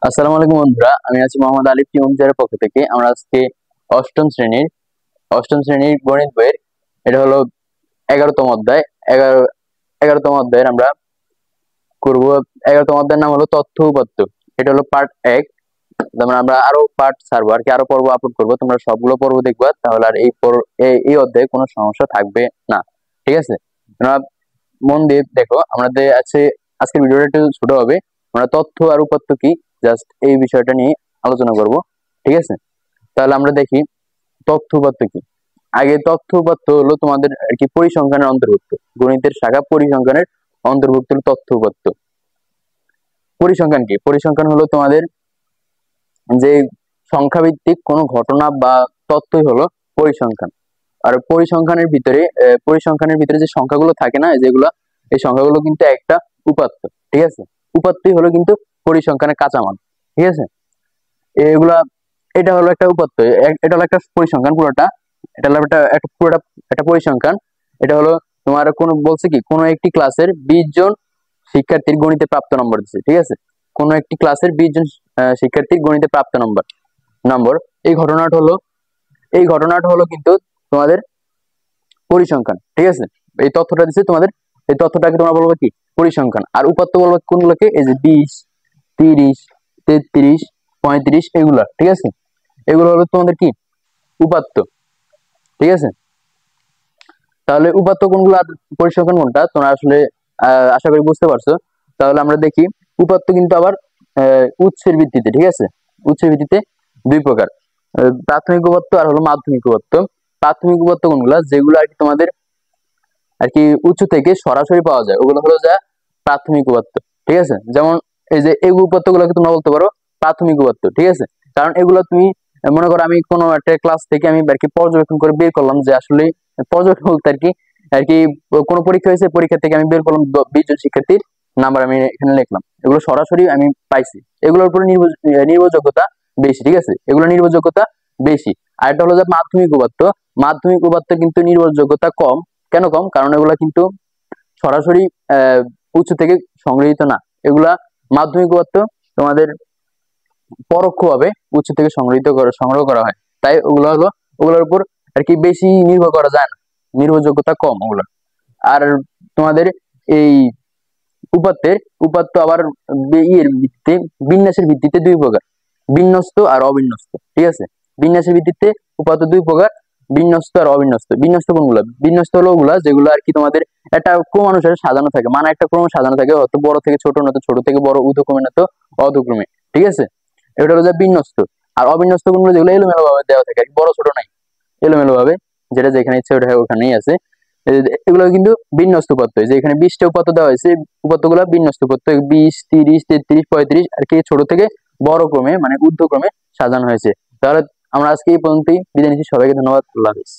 আসসালামু আলাইকুম বন্ধুরা, আমি আছি মোহাম্মদ আলিফ টিউনজারের পক্ষ থেকে। আমরা আজকে অষ্টম শ্রেণীর গণিত বইয়ের এটা হলো 11তম অধ্যায়। 11তম অধ্যায়ের আমরা করব। 11তম অধ্যায়ের নাম হলো তথ্য উপাত্ত। এটা হলো পার্ট 1। যেমন আমরা আরো পার্ট ছাড়বো আর কি, আরো পর্ব আপলোড করবো। তোমরা সবগুলো পর্ব দেখবা, তাহলে আর এই অধ্যায়ে কোনো সমস্যা থাকবে না। ঠিক আছে, তোমরা মন দিয়ে দেখো। আমাদের আছে আজকের ভিডিওটা একটু ছোট হবে। আমরা তথ্য আর উপাত্ত কি, জাস্ট এই বিষয়টা নিয়ে আলোচনা করব। ঠিক আছে, তাহলে আমরা দেখি তথ্য উপাত্ত কি। আগে তথ্য উপাত্ত হলো তোমাদের আর কি পরিসংখ্যানের অন্তর্ভুক্ত, গণিতের শাখা পরিসংখ্যানের অন্তর্ভুক্ত হলো তথ্য উপাত্ত। পরিসংখ্যান কি? পরিসংখ্যান হলো তোমাদের যে সংখ্যা ভিত্তিক কোনো ঘটনা বা তথ্যই হলো পরিসংখ্যান। আর পরিসংখ্যানের ভিতরে যে সংখ্যাগুলো থাকে না, যেগুলো, এই সংখ্যাগুলো কিন্তু একটা উপাত্ত। ঠিক আছে, উপাত্তই হলো কিন্তু পরিসংখ্যানের কাঁচামাল। ঠিক আছে, এগুলা, এটা হলো একটা উপাত্ত, এটা হলো একটা পরিসংখ্যান পুরোটা। এটা হলো পুরোটা একটা পরিসংখ্যান। এটা হলো তোমার কোন বলছে কি, কোন একটি ক্লাসের 20 জন শিক্ষার্থীর গণিতে প্রাপ্ত নম্বর দিচ্ছে। ঠিক আছে, কোন একটি ক্লাসের 20 জন শিক্ষার্থীর গণিতে প্রাপ্ত নম্বর নম্বর এই ঘটনাটা হলো কিন্তু তোমাদের পরিসংখ্যান। ঠিক আছে, এই তথ্যটা দিচ্ছে তোমাদের, এই তথ্যটাকে তোমরা বলবো কি, পরিসংখ্যান। আর উপাত্ত বলবো কোনগুলোকে, এই যে 20, 30, 33, 35 এগুলা। ঠিক আছে, এগুলো হলো তোমাদের কি, উপাত্ত। ঠিক আছে, তাহলে উপাত্ত কোনগুলো আর পরিসংখ্যান কোনটা, তোমরা আসলে আশা করি বুঝতে পারছো। তাহলে আমরা দেখি, উপাত্ত কিন্তু আবার উৎসের ভিত্তিতে। ঠিক আছে, উৎসের ভিত্তিতে দুই প্রকার, প্রাথমিক উপাত্ত আর হলো মাধ্যমিক উপাত্ত। প্রাথমিক উপাত্ত কোনগুলা, যেগুলো আর কি তোমাদের আর কি উৎস থেকে সরাসরি পাওয়া যায়, ওগুলো হলো যা প্রাথমিক উপাত্ত। ঠিক আছে, যেমন এই যে এই উপাত্ত গুলোকে তোমরা বলতে পারো প্রাথমিক উপাত্ত। ঠিক আছে, কারণ এগুলো তুমি মনে করো আমি কোনো একটা ক্লাস থেকে আমি আর কি পর্যবেক্ষণ করে বের করলাম যে আসলে, পর্যবেক্ষণ বলতে আর কি কোনো পরীক্ষা হয়েছে, পরীক্ষা থেকে আমি বের করলাম 20 জন শিক্ষার্থীর নাম্বার আমি এখানে লিখলাম, এগুলো সরাসরি আমি পাইছি, এগুলোর উপরে নির্ভরযোগ্যতা বেশি। ঠিক আছে, এগুলো নির্ভরযোগ্যতা বেশি। আর এটা হলো যে মাধ্যমিক উপাত্ত। মাধ্যমিক উপাত্ত কিন্তু নির্ভরযোগ্যতা কম। কেন কম? কারণ এগুলা কিন্তু সরাসরি উৎস থেকে সংগৃহীত না। এগুলা মাধ্যমিক উপাত্ত তোমাদের পরোক্ষভাবে উৎস থেকে সংগ্রহ করা হয়। তাই ওগুলোর উপর আর কি বেশি নির্ভর করা যায় না, নির্ভরযোগ্যতা কম ওগুলো। আর তোমাদের এই উপাত্ত আবার ইয়ের ভিত্তিতে, বিন্যাসের ভিত্তিতে দুই প্রকার, বিন্যস্ত আর অবিন্যস্ত। ঠিক আছে, বিন্যাসের ভিত্তিতে উপাত্ত দুই প্রকার, বিন্যস্ত আর অবিন্যস্ত। বিন্যস্ত কোনগুলা? বিন্যস্ত হলো ওগুলা যেগুলো আর কি তোমাদের একটা ক্রম অনুসারে সাজানো থাকে, মানে একটা ক্রম সাজানো থাকে, হয়তো বড় থেকে ছোট, নয়তো ছোট থেকে বড়, ঊর্ধ্বক্রমে নয়তো অধক্রমে। ঠিক আছে, এটা হলো যে বিন্যস্ত। আর অবিন্যস্ত কোনগুলো, যেগুলো এলোমেলো ভাবে দেওয়া থাকে, বড় ছোট নাই, এলোমেলো ভাবে যেটা যেখানে ইচ্ছে ওটা ওখানেই আছে, এগুলো কিন্তু বিন্যস্ত উপাত্ত। যে এখানে 20টা উপাত্ত দেওয়া হয়েছে, উপাত্তগুলো বিন্যস্ত উপাত্ত, 20, 30, 33, 35 আর কি ছোট থেকে বড় ক্রমে মানে ঊর্ধ্বক্রমে সাজানো হয়েছে। তাহলে আমরা আজকে এই পর্যন্তই বিদায় নিচ্ছি। সবাইকে ধন্যবাদ। আল্লাহ হাফেজ।